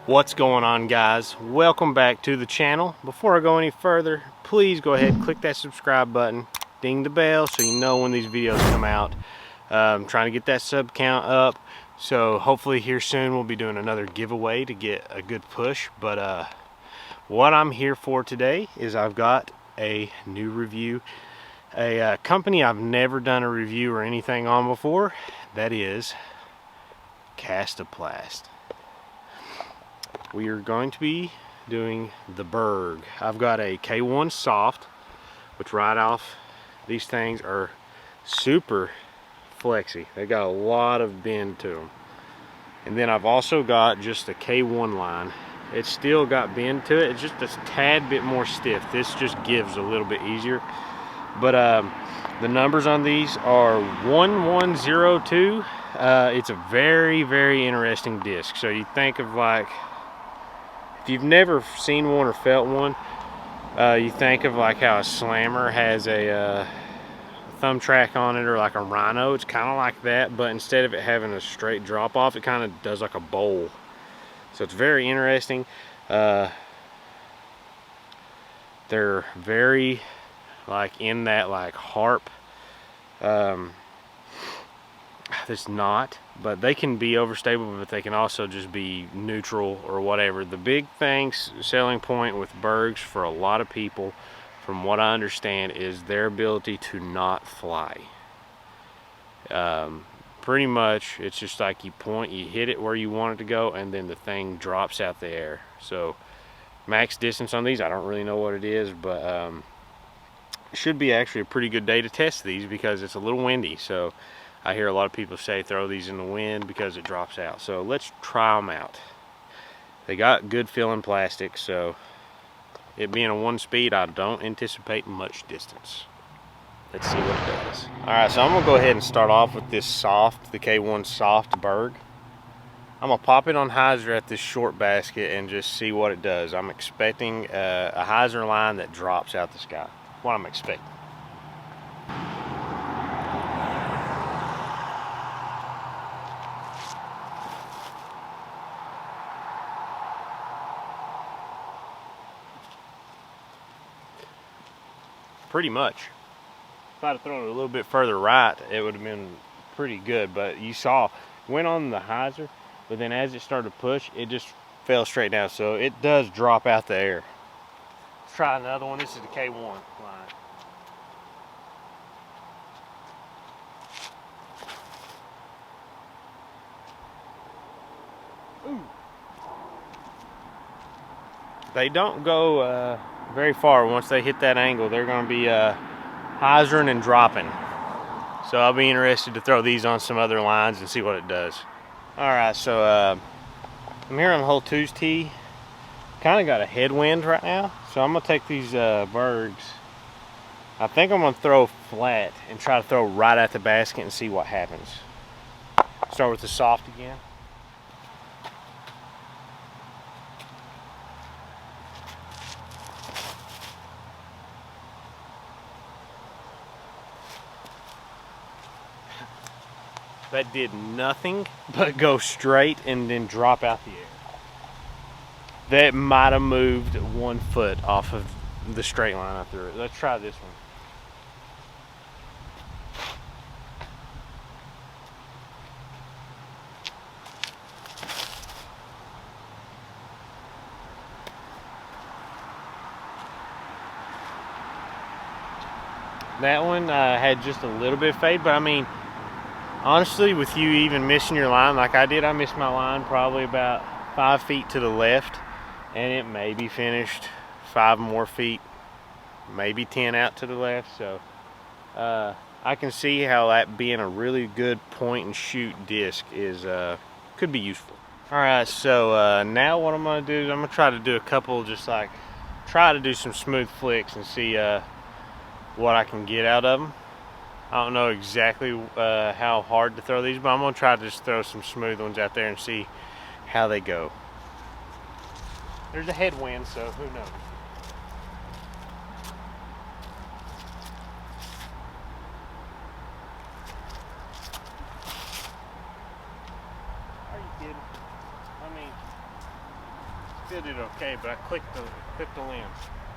What's going on, guys? Welcome back to the channel. Before I go any further, please go ahead and click that subscribe button, ding the bell so you know when these videos come out. I'm trying to get that sub count up, so hopefully here soon we'll be doing another giveaway to get a good push. But what I'm here for today is I've got a new review, a company I've never done a review or anything on before. That is Kastaplast. We are going to be doing the Berg. I've got a K1 soft, which right off, these things are super flexy. They got a lot of bend to them. And then I've also got just a K1 line. It's still got bend to it. It's just a tad bit more stiff. This just gives a little bit easier. But the numbers on these are 1102. It's a very, very interesting disc. So you think of like, if you've never seen one or felt one, you think of like how a slammer has a thumb track on it, or like a rhino. It's kind of like that, but instead of it having a straight drop off, it kind of does like a bowl. So it's very interesting. They're very like in that like harp. It's not, but they can be overstable, but they can also just be neutral or whatever. The big selling point with Bergs for a lot of people, from what I understand, is their ability to not fly. Pretty much it's just like you point, you hit it where you want it to go, and then the thing drops out the air. So max distance on these, I don't really know what it is, but it should be actually a pretty good day to test these because it's a little windy. So I hear a lot of people say throw these in the wind because it drops out. So let's try them out. They got good filling plastic, so it being a 1-speed, I don't anticipate much distance. Let's see what it does. Alright, so I'm going to go ahead and start off with this soft, the K1 soft Berg. I'm going to pop it on hyzer at this short basket and just see what it does. I'm expecting a hyzer line that drops out the sky. What I'm expecting. Pretty much. If I'd have thrown it a little bit further right, it would have been pretty good. But you saw, went on the hyzer, but then as it started to push, it just fell straight down. So it does drop out the air. Let's try another one. This is the K1 line. Ooh. They don't go very far. Once they hit that angle, they're going to be hyzering and dropping. So I'll be interested to throw these on some other lines and see what it does. Alright, so I'm here on hole 2's tee. Kind of got a headwind right now, so I'm going to take these Bergs. I think I'm going to throw flat and try to throw right at the basket and see what happens. Start with the soft again. That did nothing but go straight and then drop out the air. That might have moved 1 foot off of the straight line I threw it. Let's try this one. That one had just a little bit of fade, but I mean, honestly, with you even missing your line like I did, I missed my line probably about 5 feet to the left, and it maybe finished 5 more feet, maybe 10 out to the left. So I can see how that being a really good point and shoot disc is could be useful. Alright, so now what I'm going to do is I'm going to try to do a couple, just like try to do some smooth flicks and see what I can get out of them. I don't know exactly how hard to throw these, but I'm going to try to just throw some smooth ones out there and see how they go. There's a headwind, so who knows. Are you kidding? I mean, still did okay, but I clipped the limb.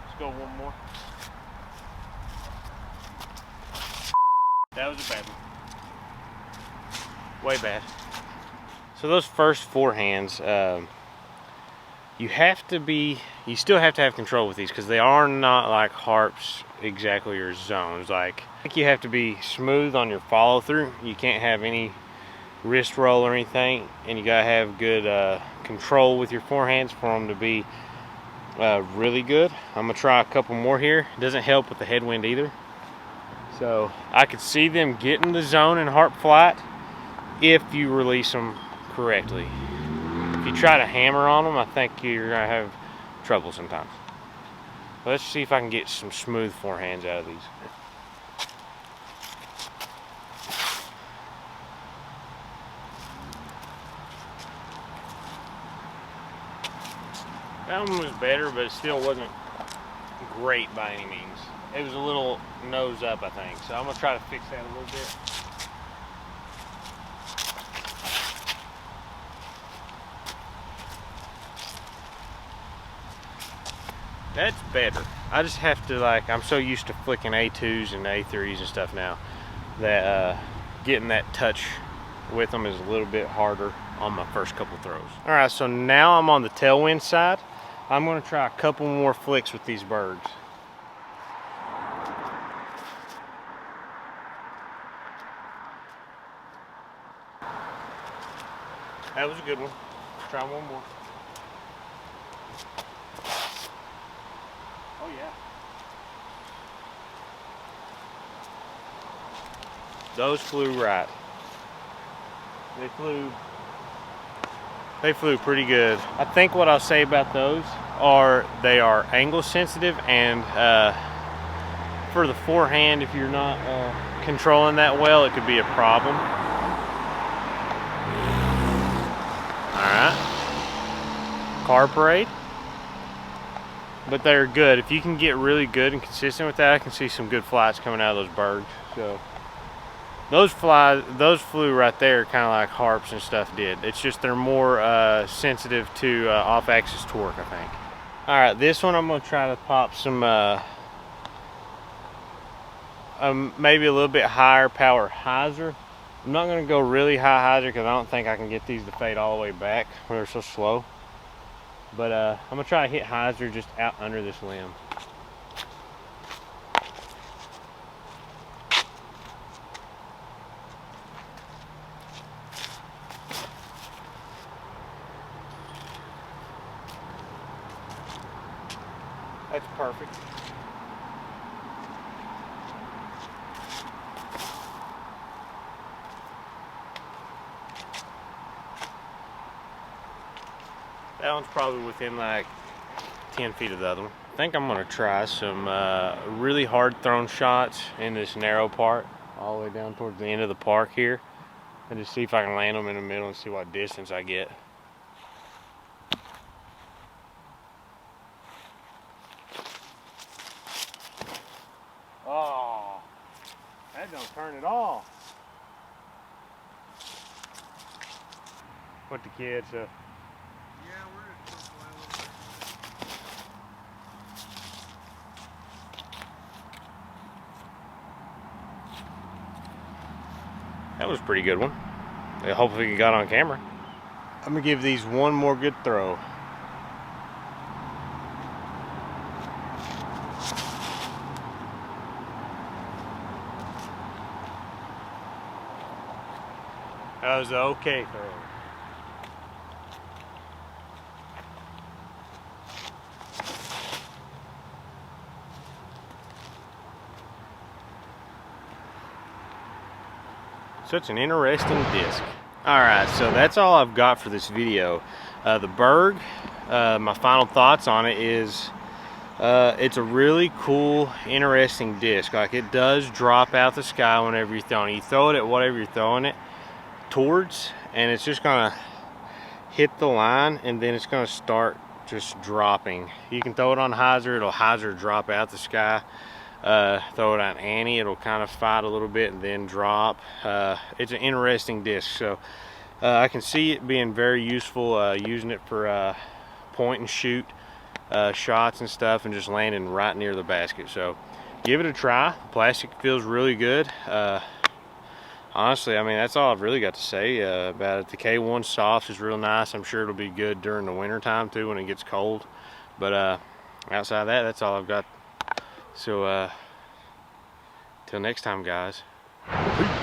Let's go one more. That was a bad one. Way bad. So those first forehands, you still have to have control with these because they are not like harps exactly or zones. Like, I think you have to be smooth on your follow through. You can't have any wrist roll or anything, and you gotta have good control with your forehands for them to be really good. I'm gonna try a couple more here. It doesn't help with the headwind either. So I could see them getting the zone and harp flight if you release them correctly. If you try to hammer on them, I think you're gonna have trouble sometimes. Let's see if I can get some smooth forehands out of these. That one was better, but it still wasn't great by any means. It was a little nose up, I think. So I'm gonna try to fix that a little bit. That's better. I just have to, like, I'm so used to flicking A2s and A3s and stuff now that getting that touch with them is a little bit harder on my first couple throws. All right, so now I'm on the tailwind side. I'm gonna try a couple more flicks with these Bergs. That was a good one. Let's try one more. Oh yeah. Those flew right. They flew pretty good. I think what I'll say about those are they are angle sensitive, and for the forehand, if you're not controlling that well, it could be a problem. Alright. Car parade. But they're good. If you can get really good and consistent with that, I can see some good flights coming out of those Bergs. So those flew right there, kind of like harps and stuff did. It's just they're more sensitive to off-axis torque, I think. All right, this one I'm gonna try to pop some maybe a little bit higher power hyzer. I'm not gonna go really high hyzer because I don't think I can get these to fade all the way back when they're so slow. But I'm gonna try to hit hyzer just out under this limb. That's perfect. That one's probably within like 10 feet of the other one. I think I'm gonna try some really hard thrown shots in this narrow part, all the way down towards the end of the park here, and just see if I can land them in the middle and see what distance I get. Oh, that don't turn at all. What the kids Yeah, we're just flying a little bit. That was a pretty good one. Hopefully you got on camera. I'm gonna give these one more good throw. That was an okay throw. Such an interesting disc. Alright, so that's all I've got for this video. The Berg, my final thoughts on it is it's a really cool, interesting disc. Like, it does drop out the sky whenever you're throwing it. You throw it at whatever you're throwing it towards, and it's just gonna hit the line, and then it's gonna start just dropping. You can throw it on hyzer, it'll hyzer drop out the sky. Throw it on Annie, it'll kind of fight a little bit and then drop. It's an interesting disc, so I can see it being very useful, using it for point and shoot shots and stuff, and just landing right near the basket. So give it a try. The plastic feels really good. Honestly, I mean, that's all I've really got to say about it. The K1 soft is real nice. I'm sure it'll be good during the winter time too, when it gets cold. But outside of that, that's all I've got. So till next time, guys. Peace.